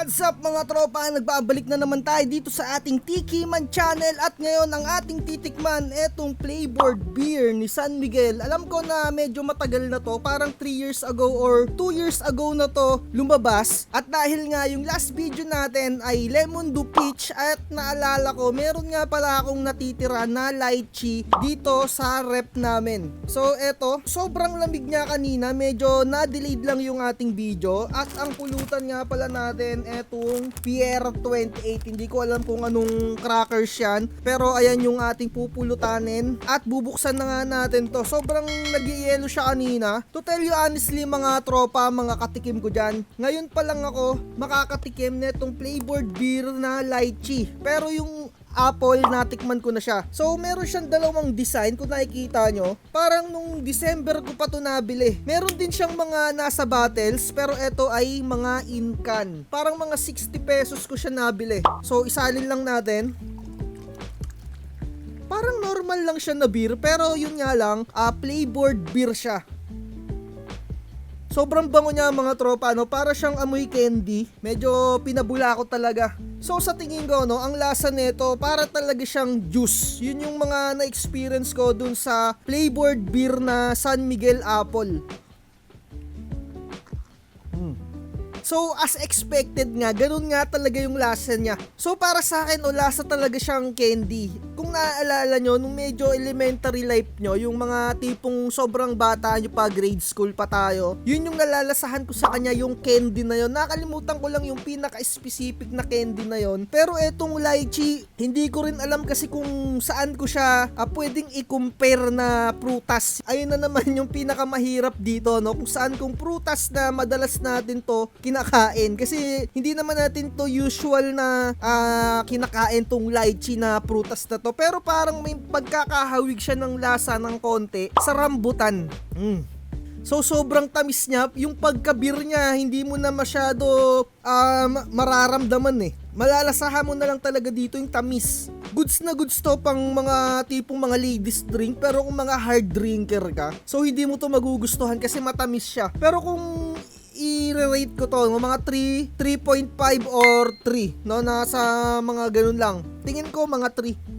What's up mga tropa? Nagbabalik na naman tayo dito sa ating Tikiman channel at ngayon ang ating titikman etong flavored beer ni San Miguel. Alam ko na medyo matagal na to, parang 3 years ago or 2 years ago na to lumabas. At dahil nga yung last video natin ay Lemon Do Peach at naalala ko meron nga pala akong natitira na lychee dito sa rep namin. So eto, sobrang lamig niya kanina, medyo na-delayed lang yung ating video at ang pulutan nga pala natin etong Pierre 28. Hindi ko alam kung anong crackers yan, pero ayan yung ating pupulutanin at bubuksan na nga natin to. Sobrang nagyayelo siya kanina. To tell you honestly mga tropa, mga katikim ko dyan, ngayon pa lang ako makakatikim netong flavored beer na lychee, pero yung apple natikman ko na siya. So meron siyang dalawang design kung nakikita nyo. Parang nung December ko pa to nabili. Meron din siyang mga nasa bottles, pero ito ay mga in can. Parang mga 60 pesos ko siya nabili. So isalin lang natin. Parang normal lang siya na beer, pero yun nga lang, flavored beer siya. Sobrang bango niya mga tropa, no? Para siyang amoy candy. Medyo pinabula ko talaga. So sa tingin ko, no, ang lasa nito para talaga siyang juice. Yun yung mga na-experience ko dun sa flavored beer na San Miguel Apple. So as expected nga, ganun nga talaga yung lasa niya. So para sa akin, lasa talaga siyang candy. Kung naaalala nyo, nung medyo elementary life nyo, yung mga tipong sobrang bata nyo pa, grade school pa tayo, yun yung nalalasahan ko sa kanya, yung candy na yun. Nakalimutan ko lang yung pinaka-specific na candy na yun. Pero etong lychee, hindi ko rin alam kasi kung saan ko siya pwedeng i-compare na prutas. Ayun na naman yung pinakamahirap dito, no? Kung saan kung prutas na madalas natin to kinakain. Kasi hindi naman natin to usual na kinakain tong lychee na prutas na to. Pero parang may pagkakahawig siya ng lasa ng konti sa rambutan. So sobrang tamis niya. Yung pagkabir niya, hindi mo na masyado mararamdaman eh. Malalasahan mo na lang talaga dito yung tamis. Goods na goods to pang mga tipong mga ladies drink, pero kung mga hard drinker ka, so hindi mo to magugustuhan kasi matamis siya. Pero kung i-rate ko to, mga 3, 3.5 or 3, no? Nasa mga ganun lang. Tingin ko mga 3.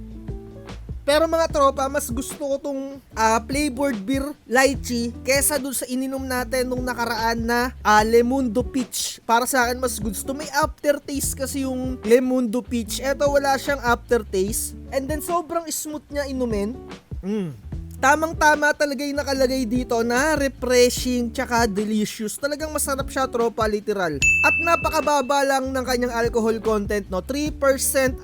Pero mga tropa, mas gusto ko tong flavored beer lychee kesa dun sa ininom natin nung nakaraan na Lemon Do Peach. Para sa akin mas gusto. May aftertaste kasi yung Lemon Do Peach. Eto wala siyang aftertaste. And then sobrang smooth niya inumin. Tamang-tama talaga yung nakalagay dito na refreshing tsaka delicious. Talagang masarap siya tropa, literal. At napakababa lang ng kanyang alcohol content, no? 3%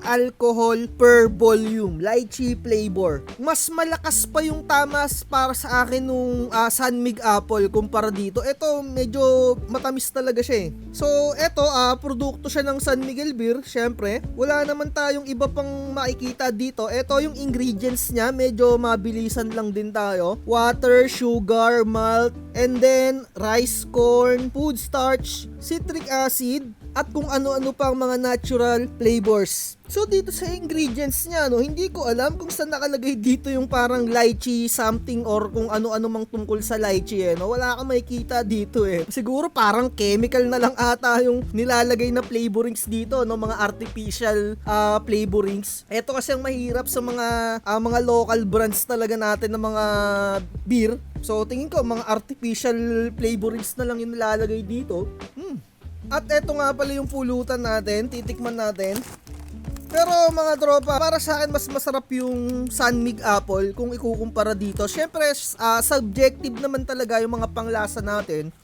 alcohol per volume. Lychee flavor. Mas malakas pa yung tamas para sa akin nung San Mig Apple kumpara dito. Ito medyo matamis talaga siya eh. So ito, produkto siya ng San Miguel Beer. Syempre, wala naman tayong iba pang makikita dito. Ito yung ingredients niya, medyo mabilisan lang din tayo. Water, sugar, malt, and then rice, corn, food starch, citric acid, at kung ano-ano pang mga natural flavors. So dito sa ingredients niya, no, hindi ko alam kung saan nakalagay dito yung parang lychee something or kung ano-ano mang tungkol sa lychee eh, no? Wala kang makikita dito eh. Siguro parang chemical na lang ata yung nilalagay na flavorings dito, no, mga artificial flavorings. Ito kasi ang mahirap sa mga local brands talaga natin ng mga beer. So tingin ko mga artificial flavorings na lang yung nilalagay dito. At eto nga pala yung pulutan natin, titikman natin. Pero mga tropa, para sa akin mas masarap yung San Mig Apple kung ikukumpara dito. Syempre, subjective naman talaga yung mga panglasa natin.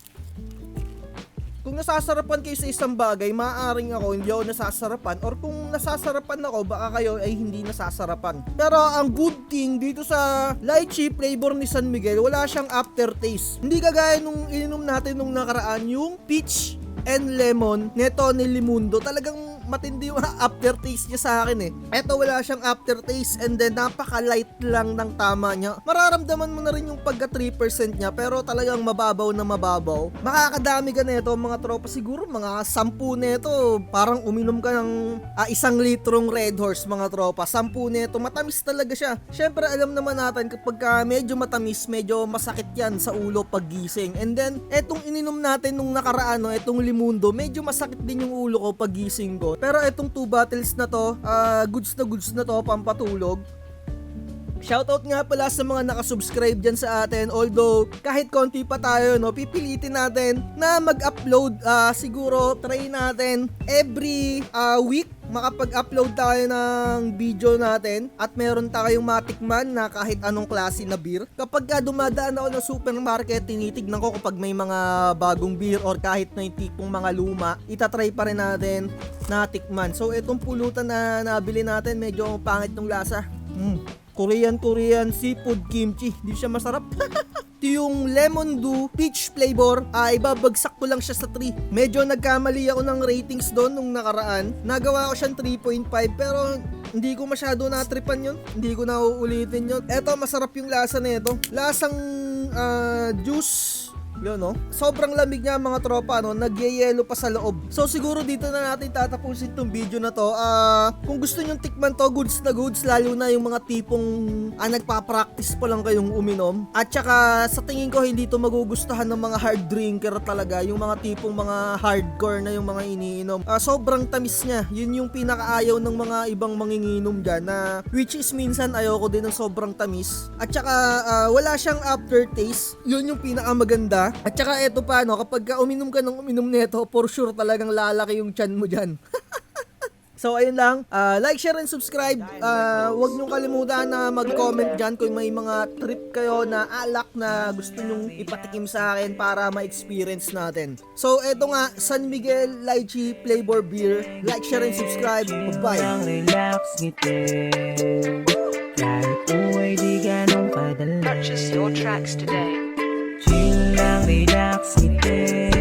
Kung nasasarapan kayo sa isang bagay, maaaring ako hindi ako nasasarapan, or kung nasasarapan ako, baka kayo ay hindi nasasarapan. Pero ang good thing dito sa lychee flavor ni San Miguel, wala siyang aftertaste. Hindi kagaya nung ininom natin nung nakaraan, yung peach and lemon neto ni Limundo. Talagang matindi yung aftertaste niya sa akin eh. Eto wala siyang aftertaste and then napaka-light lang ng tama niya. Mararamdaman mo na rin yung pagka 3% niya pero talagang mababaw na mababaw. Makakadami ka nito mga tropa, siguro mga 10 nito. Parang uminom ka ng 1 litrong Red Horse mga tropa. 10 nito, matamis talaga siya. Syempre alam naman natin kapag medyo matamis, medyo masakit yan sa ulo pag gising. And then etong ininom natin nung nakaraan, no, etong Limundo, medyo masakit din yung ulo ko pag gising ko. Pero etong 2 bottles na to, goods na to pampatulog. Shoutout nga pala sa mga nakasubscribe dyan sa atin. Although kahit konti pa tayo, no, pipilitin natin na mag-upload. Siguro try natin every week makapag-upload tayo ng video natin at meron tayong matikman na kahit anong klase na beer. Kapag dumadaan ako ng supermarket, tinitignan ko kapag may mga bagong beer or kahit na yung tipong mga luma, itatry pa rin natin na tikman. So itong pulutan na nabili natin, medyo pangit ng lasa. Korean seafood kimchi. Di siya masarap. Ito yung lemon dew peach flavor. Ibabagsak ko lang siya sa 3. Medyo nagkamali ako ng ratings doon nung nakaraan. Nagawa ko siyang 3.5 pero hindi ko masyado natripan yun. Hindi ko na uulitin yun. Eto, masarap yung lasa nito. Lasang juice. Yun, no? Sobrang lamig niya mga tropa, no? Nagyayelo pa sa loob. So siguro dito na natin tatapusin tong video na to. Kung gusto nyong tikman to, goods na goods, lalo na yung mga tipong nagpa-practice pa lang kayong uminom. At saka sa tingin ko hindi to magugustuhan ng mga hard drinker talaga, yung mga tipong mga hardcore na yung mga iniinom. Sobrang tamis niya. Yun yung pinakaayaw ng mga ibang manginginom dyan, na which is minsan ayoko din ng sobrang tamis. At saka wala siyang aftertaste. Yun yung pinakamaganda. At saka eto pa, no, kapag uminom ka ng uminom nito, for sure talagang lalaki yung tiyan mo dyan. So ayun lang, like, share, and subscribe. Huwag nyo kalimutan na mag-comment dyan kung may mga trip kayo na alak na gusto nyong ipatikim sa akin para ma-experience natin. So eto nga, San Miguel Lychee Flavor Beer. Like, share, and subscribe. Bye-bye. Purchase your tracks today. Chill lang, relax, ngiti.